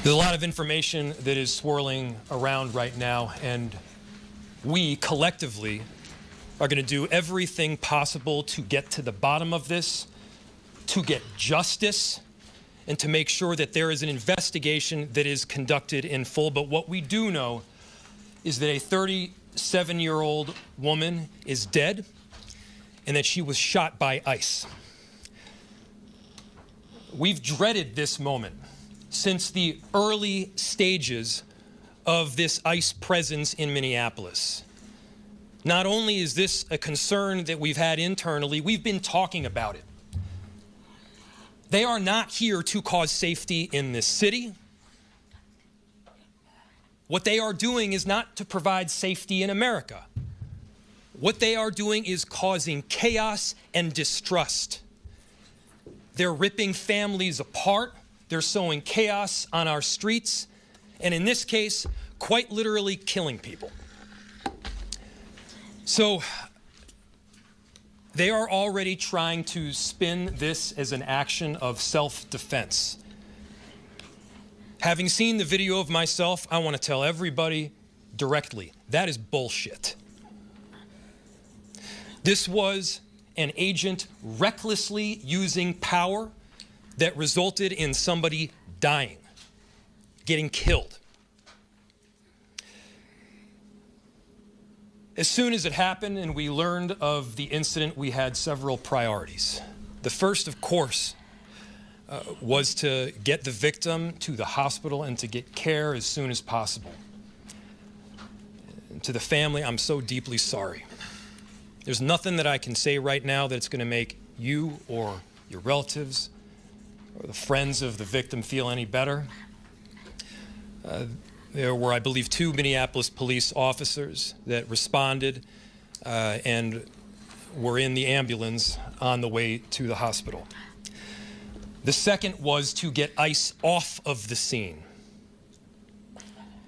There's a lot of information that is swirling around right now, and we collectively are going to do everything possible to get to the bottom of this, to get justice, and to make sure that there is an investigation that is conducted in full. But what we do know is that a 37-year-old woman is dead and that she was shot by ICE. We've dreaded this moment since the early stages of this ICE presence in Minneapolis. Not only is this a concern that we've had internally, we've been talking about it. They are not here to cause safety in this city. What they are doing is not to provide safety in America. What they are doing is causing chaos and distrust. They're ripping families apart. They're sowing chaos on our streets, and in this case, quite literally killing people. So they are already trying to spin this as an action of self-defense. Having seen the video of myself, I want to tell everybody directly, that is bullshit. This was an agent recklessly using power that resulted in somebody dying, getting killed. As soon as it happened and we learned of the incident, we had several priorities. The first, of course, was to get the victim to the hospital and to get care as soon as possible. And to the family, I'm so deeply sorry. There's nothing that I can say right now that's going to make you or your relatives or the friends of the victim feel any better. There were, I believe, 2 Minneapolis police officers that responded and were in the ambulance on the way to the hospital. The second was to get ICE off of the scene.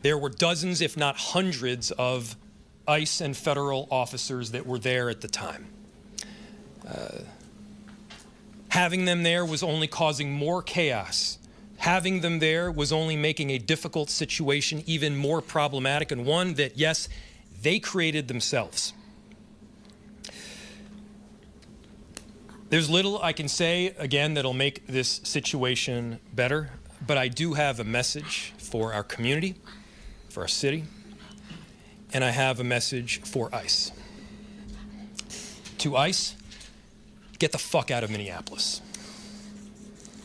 There were dozens, if not hundreds, of ICE and federal officers that were there at the time. Having them there was only causing more chaos. Having them there was only making a difficult situation even more problematic, and one that, yes, they created themselves. There's little I can say, again, that'll make this situation better, but I do have a message for our community, for our city, and I have a message for ICE. To ICE, get the fuck out of Minneapolis.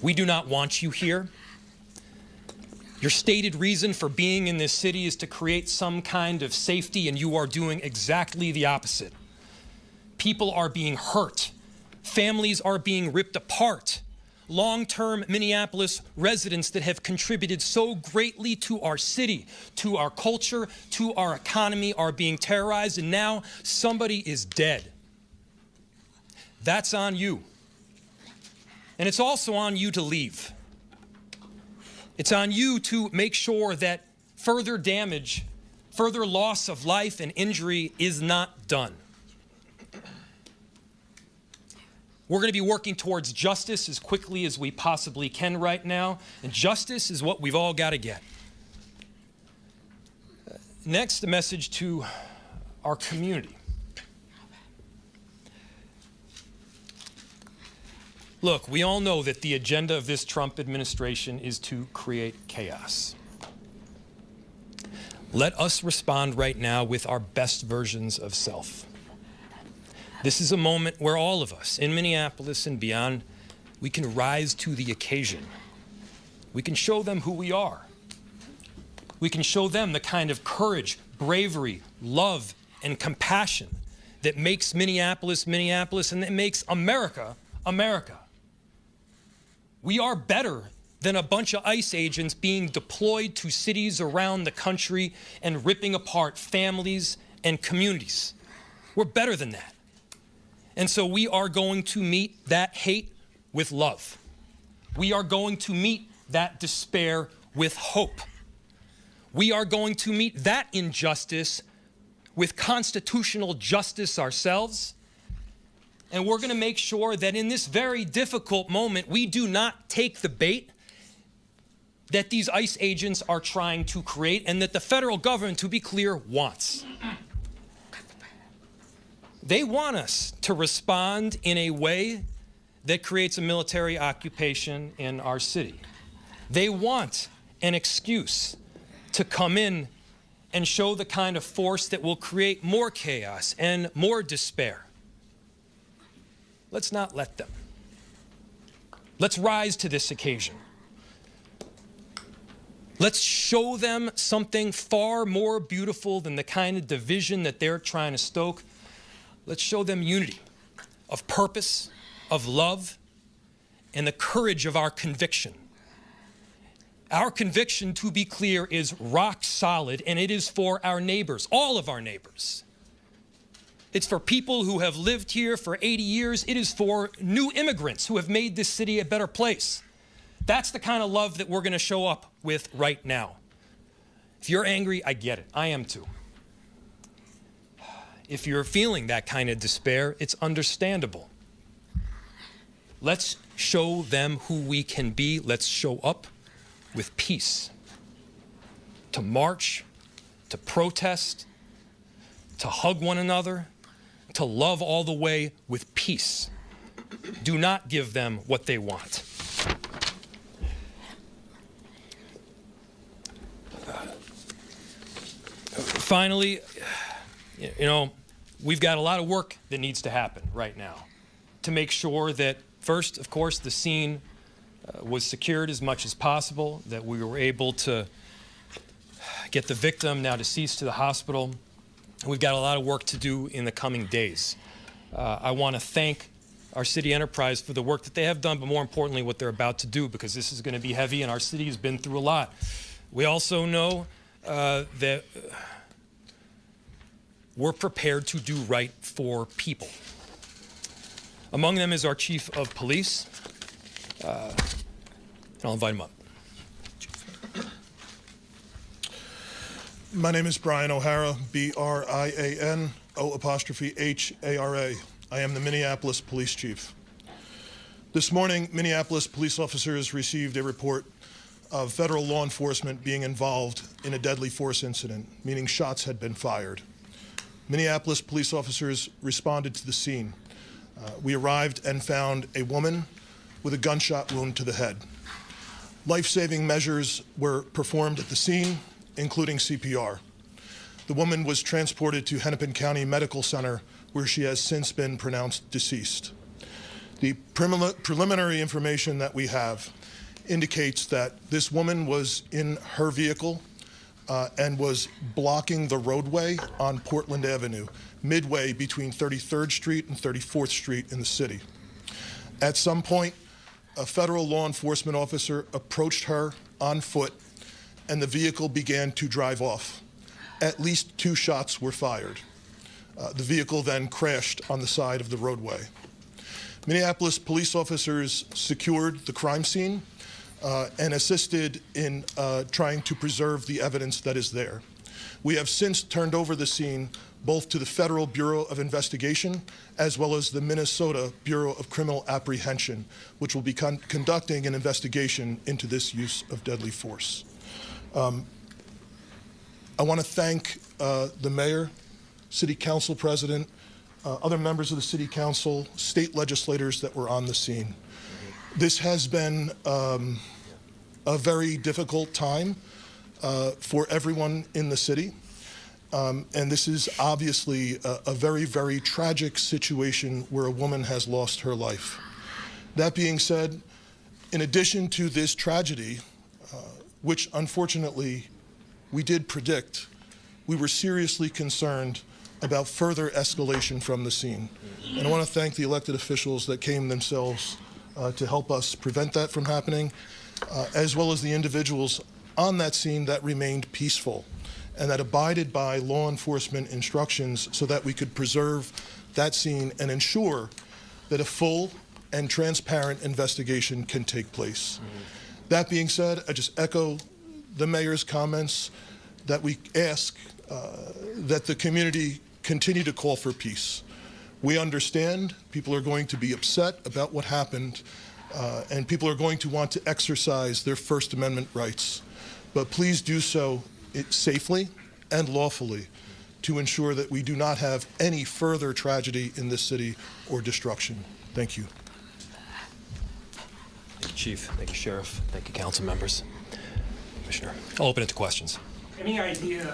We do not want you here. Your stated reason for being in this city is to create some kind of safety, and you are doing exactly the opposite. People are being hurt. Families are being ripped apart. Long-term Minneapolis residents that have contributed so greatly to our city, to our culture, to our economy are being terrorized, and now somebody is dead. That's on you. And it's also on you to leave. It's on you to make sure that further damage, further loss of life and injury is not done. We're going to be working towards justice as quickly as we possibly can right now, and justice is what we've all got to get. Next, a message to our community. Look, we all know that the agenda of this Trump administration is to create chaos. Let us respond right now with our best versions of self. This is a moment where all of us in Minneapolis and beyond, we can rise to the occasion. We can show them who we are. We can show them the kind of courage, bravery, love, and compassion that makes Minneapolis, Minneapolis, and that makes America, America. We are better than a bunch of ICE agents being deployed to cities around the country and ripping apart families and communities. We're better than that. And so we are going to meet that hate with love. We are going to meet that despair with hope. We are going to meet that injustice with constitutional justice ourselves. And we're going to make sure that in this very difficult moment, we do not take the bait that these ICE agents are trying to create and that the federal government, to be clear, wants. They want us to respond in a way that creates a military occupation in our city. They want an excuse to come in and show the kind of force that will create more chaos and more despair. Let's not let them. Let's rise to this occasion. Let's show them something far more beautiful than the kind of division that they're trying to stoke. Let's show them unity of purpose, of love, and the courage of our conviction. Our conviction, to be clear, is rock solid, and it is for our neighbors, all of our neighbors. It's for people who have lived here for 80 years. It is for new immigrants who have made this city a better place. That's the kind of love that we're going to show up with right now. If you're angry, I get it. I am too. If you're feeling that kind of despair, it's understandable. Let's show them who we can be. Let's show up with peace. To march, to protest, to hug one another, to love all the way with peace. Do not give them what they want. Finally, we've got a lot of work that needs to happen right now to make sure that, first, of course, the scene was secured as much as possible, that we were able to get the victim, now deceased, to the hospital. We've got a lot of work to do in the coming days. I want to thank our city enterprise for the work that they have done, but more importantly, what they're about to do, because this is going to be heavy and our city has been through a lot. We also know that we're prepared to do right for people. Among them is our chief of police. And I'll invite him up. My name is Brian O'Hara, B-R-I-A-N-O''H-A-R-A. I am the Minneapolis Police Chief. This morning, Minneapolis police officers received a report of federal law enforcement being involved in a deadly force incident, meaning shots had been fired. Minneapolis police officers responded to the scene. We arrived and found a woman with a gunshot wound to the head. Life-saving measures were performed at the scene, including CPR. The woman was transported to Hennepin County Medical Center, where she has since been pronounced deceased. The preliminary information that we have indicates that this woman was in her vehicle and was blocking the roadway on Portland Avenue, midway between 33rd Street and 34th Street in the city. At some point, a federal law enforcement officer approached her on foot, and the vehicle began to drive off. At least 2 shots were fired. The vehicle then crashed on the side of the roadway. Minneapolis police officers secured the crime scene and assisted in trying to preserve the evidence that is there. We have since turned over the scene both to the Federal Bureau of Investigation as well as the Minnesota Bureau of Criminal Apprehension, which will be conducting an investigation into this use of deadly force. I want to thank the mayor, city council president, other members of the city council, state legislators that were on the scene. This has been a very difficult time for everyone in the city. And this is obviously a very, very tragic situation where a woman has lost her life. That being said, in addition to this tragedy, which unfortunately we did predict, we were seriously concerned about further escalation from the scene. And I want to thank the elected officials that came themselves to help us prevent that from happening, as well as the individuals on that scene that remained peaceful and that abided by law enforcement instructions so that we could preserve that scene and ensure that a full and transparent investigation can take place. That being said, I just echo the mayor's comments that we ask that the community continue to call for peace. We understand people are going to be upset about what happened, and people are going to want to exercise their First Amendment rights. But please do so safely and lawfully to ensure that we do not have any further tragedy in this city or destruction. Thank you. Thank you, Chief. Thank you, Sheriff. Thank you, council members. Commissioner, I'll open it to questions. Any idea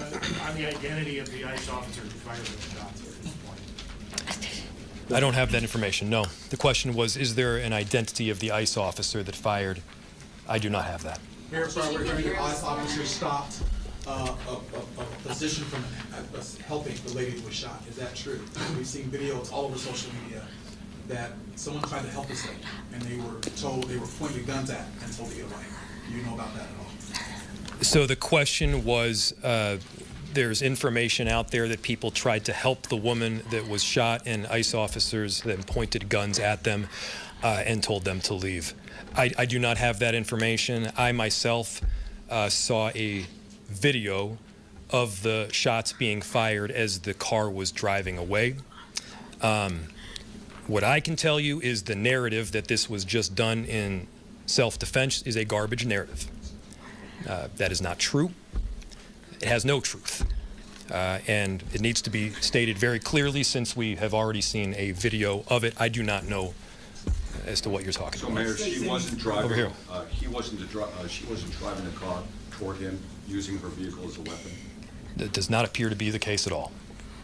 on the identity of the ICE officer who fired those shots at this point? I don't have that information, no. The question was, is there an identity of the ICE officer that fired? I do not have that. Mayor, sorry, we're hearing the ICE officer stopped a position from helping the lady who was shot. Is that true? We've seen videos all over social media that someone tried to help this lady, and they were told, they were pointed guns at and told to get away. Do you know about that at all? So the question was, there's information out there that people tried to help the woman that was shot, and ICE officers then pointed guns at them and told them to leave. I do not have that information. I myself saw a video of the shots being fired as the car was driving away. What I can tell you is the narrative that this was just done in self-defense is a garbage narrative. That is not true. It has no truth. And it needs to be stated very clearly, since we have already seen a video of it. I do not know as to what you're talking about. So, Mayor, she wasn't driving. Over here. She wasn't driving the car toward him, using her vehicle as a weapon. That does not appear to be the case at all.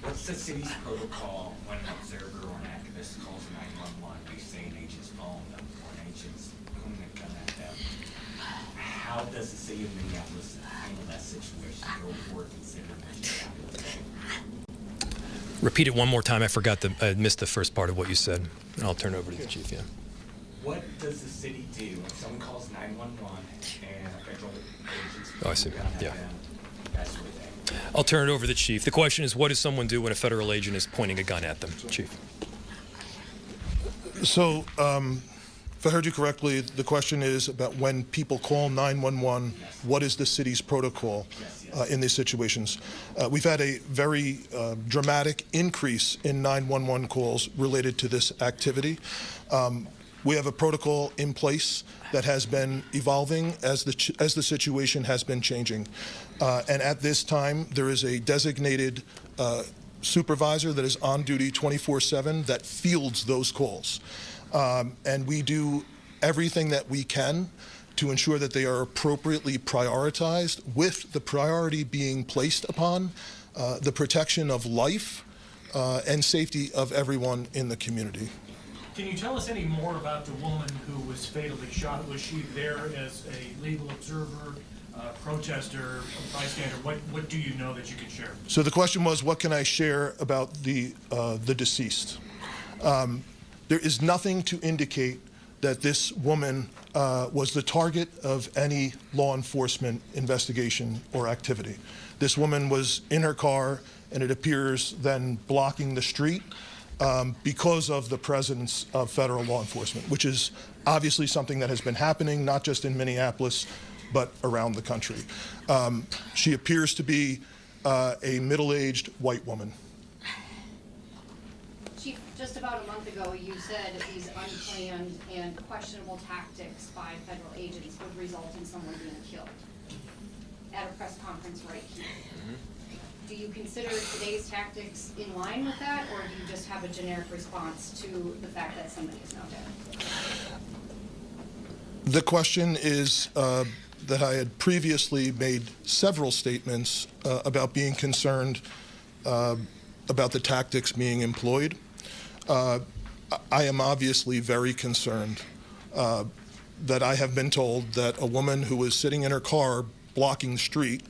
What's the city's protocol when an observer or an activist calls 911? We say an agent's phone or an agent's pointing a gun at them. How does the city of Minneapolis handle that situation? Or consider Repeat it one more time. I missed the first part of what you said. I'll turn it over to the chief. Yeah. What does the city do when someone calls 911 and a federal agent's Oh, I see. pointing a gun at Yeah. them? That sort of thing. I'll turn it over to the chief. The question is, what does someone do when a federal agent is pointing a gun at them? Chief. So, if I heard you correctly, the question is about when people call 911, what is the city's protocol in these situations? We've had a very dramatic increase in 911 calls related to this activity. We have a protocol in place that has been evolving as the situation has been changing. And at this time, there is a designated supervisor that is on duty 24/7 that fields those calls. And we do everything that we can to ensure that they are appropriately prioritized, with the priority being placed upon the protection of life and safety of everyone in the community. Can you tell us any more about the woman who was fatally shot? Was she there as a legal observer, protester, bystander? What do you know that you can share? So the question was, what can I share about the deceased? There is nothing to indicate that this woman was the target of any law enforcement investigation or activity. This woman was in her car, and it appears then blocking the street because of the presence of federal law enforcement, which is obviously something that has been happening not just in Minneapolis, but around the country. She appears to be a middle-aged white woman. Chief, just about a month ago, you said these unplanned and questionable tactics by federal agents would result in someone being killed at a press conference right here. Do you consider today's tactics in line with that, or do you just have a generic response to the fact that somebody is now dead? The question is that I had previously made several statements about being concerned about the tactics being employed. I am obviously very concerned that I have been told that a woman who was sitting in her car blocking the street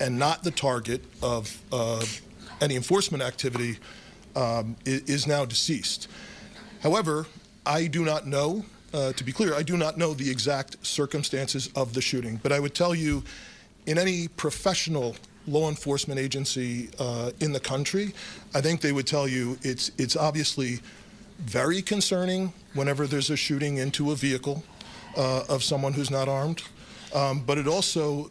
and not the target of any enforcement activity is now deceased. However, I do not know, to be clear, I do not know the exact circumstances of the shooting, but I would tell you, in any professional law enforcement agency in the country, I think they would tell you it's obviously very concerning whenever there's a shooting into a vehicle of someone who's not armed. But it also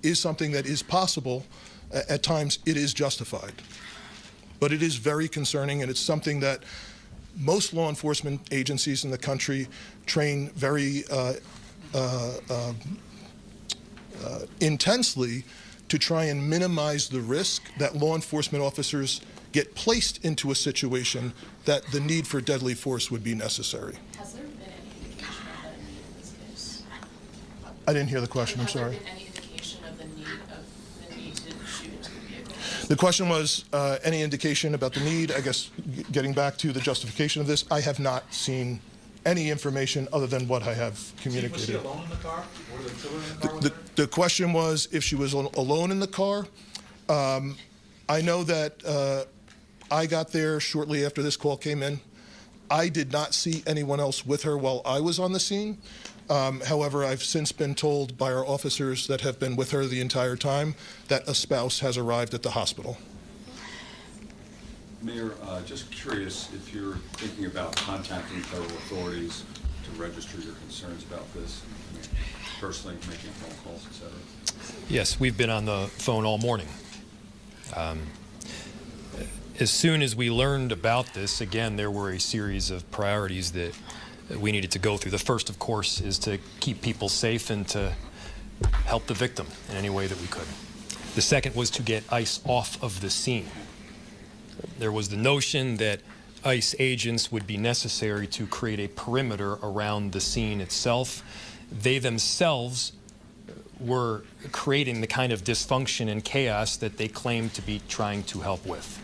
is something that is possible. At times, it is justified. But it is very concerning, and it's something that most law enforcement agencies in the country train very intensely to try and minimize the risk that law enforcement officers get placed into a situation that the need for deadly force would be necessary. Has there been any indication of that need in this case? I didn't hear the question, I'm sorry. Has there been any indication of the need to shoot into the vehicle? The question was any indication about the need. I guess getting back to the justification of this, I have not seen any information other than what I have communicated. Was she alone in the car? Were there children in the car with her? The question was if she was alone in the car. I know that I got there shortly after this call came in. I did not see anyone else with her while I was on the scene. However, I've since been told by our officers that have been with her the entire time that a spouse has arrived at the hospital. Mayor, just curious if you're thinking about contacting federal authorities to register your concerns about this, personally making phone calls, et cetera. Yes, we've been on the phone all morning. As soon as we learned about this, again, there were a series of priorities that we needed to go through. The first, of course, is to keep people safe and to help the victim in any way that we could. The second was to get ICE off of the scene. There was the notion that ICE agents would be necessary to create a perimeter around the scene itself. They themselves were creating the kind of dysfunction and chaos that they claimed to be trying to help with.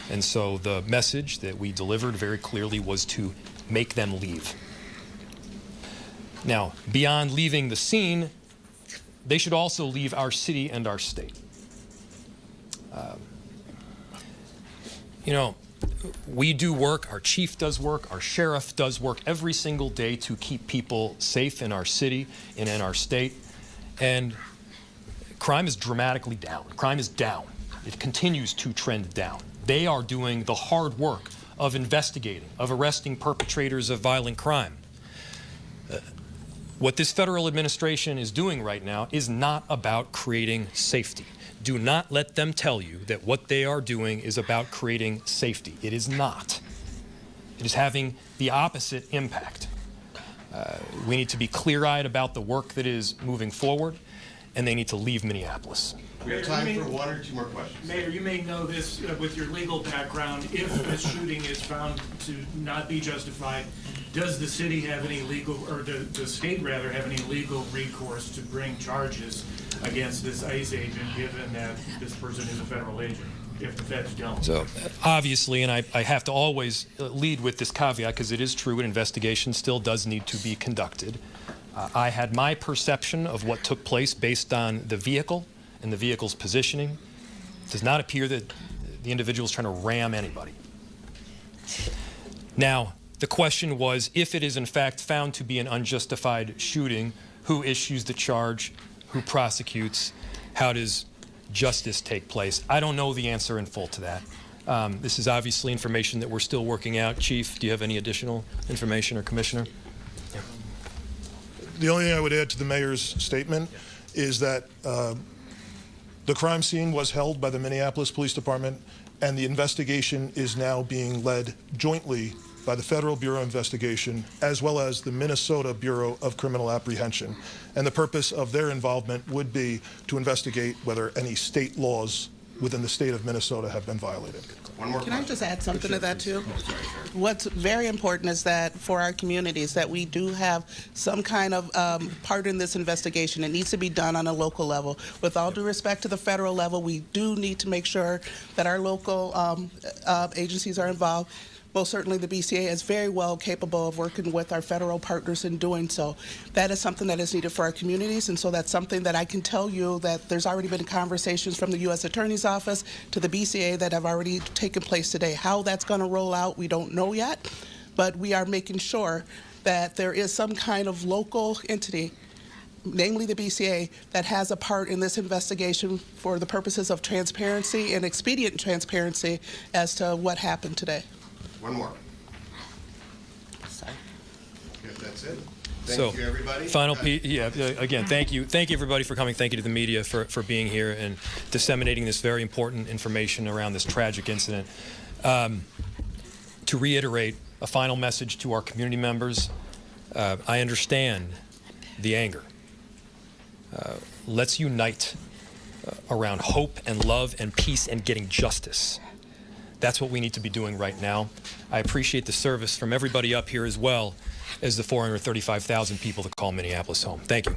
And so the message that we delivered very clearly was to make them leave. Now, beyond leaving the scene, they should also leave our city and our state. We do work, our chief does work, our sheriff does work every single day to keep people safe in our city and in our state. And crime is dramatically down. Crime is down. It continues to trend down. They are doing the hard work of investigating, of arresting perpetrators of violent crime. What this federal administration is doing right now is not about creating safety. Do not let them tell you that what they are doing is about creating safety. It is not. It is having the opposite impact. We need to be clear-eyed about the work that is moving forward, and they need to leave Minneapolis. We have time for one or two more questions. Mayor, you may know this with your legal background. If this shooting is found to not be justified, does the city have any legal, or the state rather, have any legal recourse to bring charges against this ICE agent, given that this person is a federal agent, if the feds don't? So obviously, and I have to always lead with this caveat because it is true, an investigation still does need to be conducted. I had my perception of what took place based on the vehicle and the vehicle's positioning. It does not appear that the individual is trying to ram anybody. Now, the question was, if it is in fact found to be an unjustified shooting, who issues the charge, who prosecutes, how does justice take place? I don't know the answer in full to that. This is obviously information that we're still working out. Chief, do you have any additional information, or Commissioner? Yeah. The only thing I would add to the mayor's statement is that the crime scene was held by the Minneapolis Police Department, and the investigation is now being led jointly by the Federal Bureau of Investigation as well as the Minnesota Bureau of Criminal Apprehension. And the purpose of their involvement would be to investigate whether any state laws within the state of Minnesota have been violated. One more Can I question. just add something to that too? Oh, sorry. What's very important is that for our communities that we do have some kind of part in this investigation. It needs to be done on a local level. With all due respect to the federal level, we do need to make sure that our local agencies are involved. Most certainly the BCA is very well capable of working with our federal partners in doing so. That is something that is needed for our communities, and so that's something that I can tell you that there's already been conversations from the U.S. Attorney's Office to the BCA that have already taken place today. How that's going to roll out, we don't know yet, but we are making sure that there is some kind of local entity, namely the BCA, that has a part in this investigation for the purposes of transparency and expedient transparency as to what happened today. One more. Sorry. If that's it. Thank you, everybody. Final piece, again, thank you everybody for coming. Thank you to the media for being here and disseminating this very important information around this tragic incident. To reiterate, a final message to our community members. I understand the anger. Let's unite around hope and love and peace and getting justice. That's what we need to be doing right now. I appreciate the service from everybody up here as well as the 435,000 people that call Minneapolis home. Thank you.